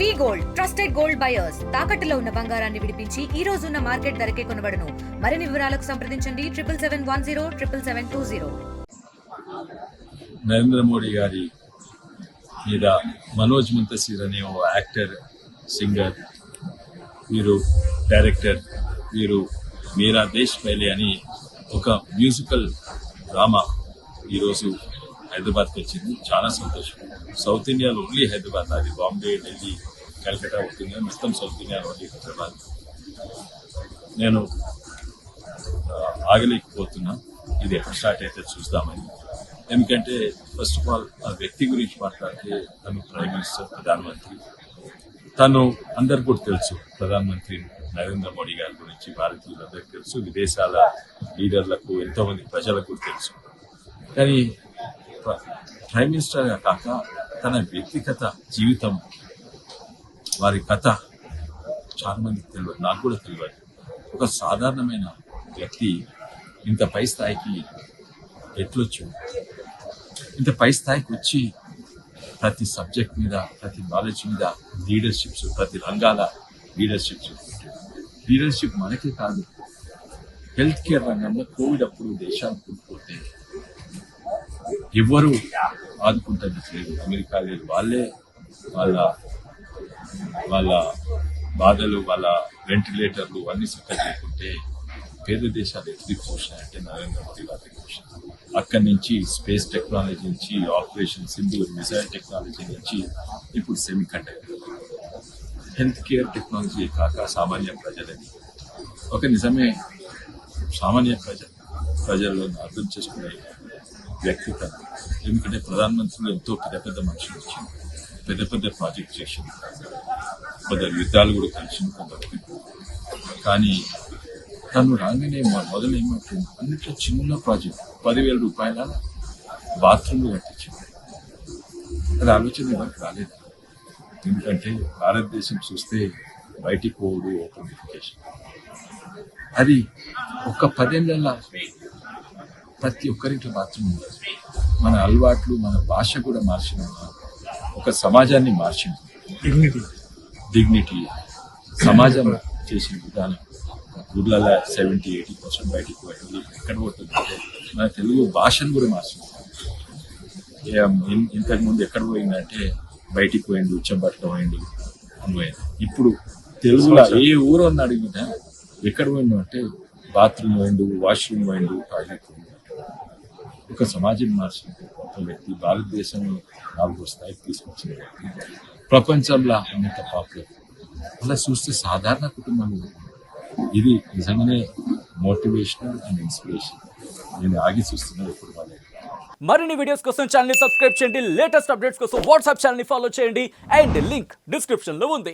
వి gold trusted gold buyers తాకట్టులో ఉన్న బంగారాన్ని విడిపించి ఈ రోజు ఉన్న మార్కెట్ ధరకే కొనబడును. మరిన్ని వివరాలకు సంప్రదించండి 7771077720. నరేంద్ర మోడీ గారి మీద మనోజ్ ముంతసీర్ అనే ఓ యాక్టర్, సింగర్, వీరు డైరెక్టర్, వీరు మీరా దేశ్ పైలే అని ఒక మ్యూజికల్ డ్రామా ఈరోజు హైదరాబాద్కి వచ్చింది. చాలా సంతోషం. సౌత్ ఇండియాలో ఓన్లీ హైదరాబాద్, అది బాంబే, ఢిల్లీ, కలకత్తా అవుతుంది, మొత్తం సౌత్ ఇండియాలో ఓన్లీ హైదరాబాద్. నేను ఆగలేకపోతున్నా ఇది ఎక్కడ స్టార్ట్ అయితే చూద్దామని. ఎందుకంటే ఫస్ట్ ఆఫ్ ఆల్ ఆ వ్యక్తి గురించి మాట్లాడితే తను ప్రైమ్ మినిస్టర్, ప్రధానమంత్రి. తను అందరు కూడా తెలుసు, ప్రధానమంత్రి నరేంద్ర మోడీ గారి గురించి భారతీయులందరికీ తెలుసు, విదేశాల లీడర్లకు, ఎంతో మంది ప్రజలకు కూడా తెలుసు. కానీ ప్రైమ్ మినిస్టర్గా కాక తన వ్యక్తిగత జీవితం, వారి కథ చాలా మందికి తెలియదు, నాకు కూడా తెలియదు. ఒక సాధారణమైన వ్యక్తి ఇంత పై స్థాయికి ఎట్లొచ్చు, ఇంత పై స్థాయికి వచ్చి ప్రతి సబ్జెక్ట్ మీద, ప్రతి నాలెడ్జ్ మీద లీడర్షిప్స్, ప్రతి రంగాల లీడర్షిప్ మనకే కాదు, హెల్త్ కేర్ రంగంలో కోవిడ్ అప్పుడు దేశాలు కూలిపోతే ఎవ్వరూ ఆదుకుంటుంది లేదు, అమెరికా లేదు. వాళ్ళే వాళ్ళ బాధలు, వాళ్ళ వెంటిలేటర్లు అన్ని సక్కగా లేకుంటే పేద దేశాలు ఎదురు చూసినాయంటే నరేంద్ర మోడీ గారి చూసిన. అక్కడి నుంచి స్పేస్ టెక్నాలజీ నుంచి, ఆపరేషన్ సింధూర్ మిసైల్ టెక్నాలజీ నుంచి ఇప్పుడు semi conductor, health care technology కాక సామాన్య ప్రజలని ఒక నిజమే సామాన్య ప్రజల్లో అర్థం చేసుకునే వ్యక్తిత్వం. ఎందుకంటే ప్రధానమంత్రులు ఎంతో పెద్ద మనుషులు వచ్చింది, పెద్ద ప్రాజెక్ట్ చేసింది, కొందరు యుద్ధాలు కూడా కలిసింది కొందరు. కానీ తను రాగానే మొదలు ఏమంటుంది, అన్నిట్లో చిన్న ప్రాజెక్ట్ 10,000 రూపాయల బాత్రూమ్లు కట్టించింది. అది ఆలోచన ఎవరికి రాలేదు. ఎందుకంటే భారతదేశం చూస్తే బయటికి పోడు, ఓపెన్ ఎడ్యుకేషన్. అది ఒక 10 ఏళ్ళ ప్రతి ఒక్కరికి బాత్రూమ్ ఉండదు. మన అలవాట్లు, మన భాష కూడా మార్చింది, ఒక సమాజాన్ని మార్చింది. డిగ్నిటీ సమాజం చేసిన విధానం. ఊర్లలో 70-80% బయటికి పోయింది, ఎక్కడ పోతుంది అంటే మన తెలుగు భాషను కూడా మార్చింది. ఇంతకుముందు ఎక్కడ పోయిందంటే బయటికి పోయిండు, చెంబట్లో పోయిండు అని పోయింది. ఇప్పుడు తెలుగులో ఏ ఊరు అని అడిగినా ఎక్కడ పోయిండు అంటే బాత్రూమ్ పోయిండు, వాష్రూమ్ పోయిండు, టాయిలెట్ పోయిండు. ఒక సమాజం మార్చిన ఒక వ్యక్తి, భారతదేశంలో 4వ స్థాయికి తీసుకొచ్చిన వ్యక్తి, ప్రపంచంలో అంత పాపులర్. అలా చూస్తే సాధారణ కుటుంబంలో ఇది నిజంగానే మోటివేషనల్ అండ్ ఇన్స్పిరేషన్. నేను ఆగి చూస్తున్నా ఎప్పుడు వాళ్ళే. మరిన్ని వీడియోస్ కోసం ఛానల్ ని సబ్స్క్రైబ్ చేయండి, లేటెస్ట్ అప్డేట్స్ కోసం వాట్సాప్ ఛానల్ ని ఫాలో చేయండి, అండ్ లింక్ డిస్క్రిప్షన్ లో ఉంది.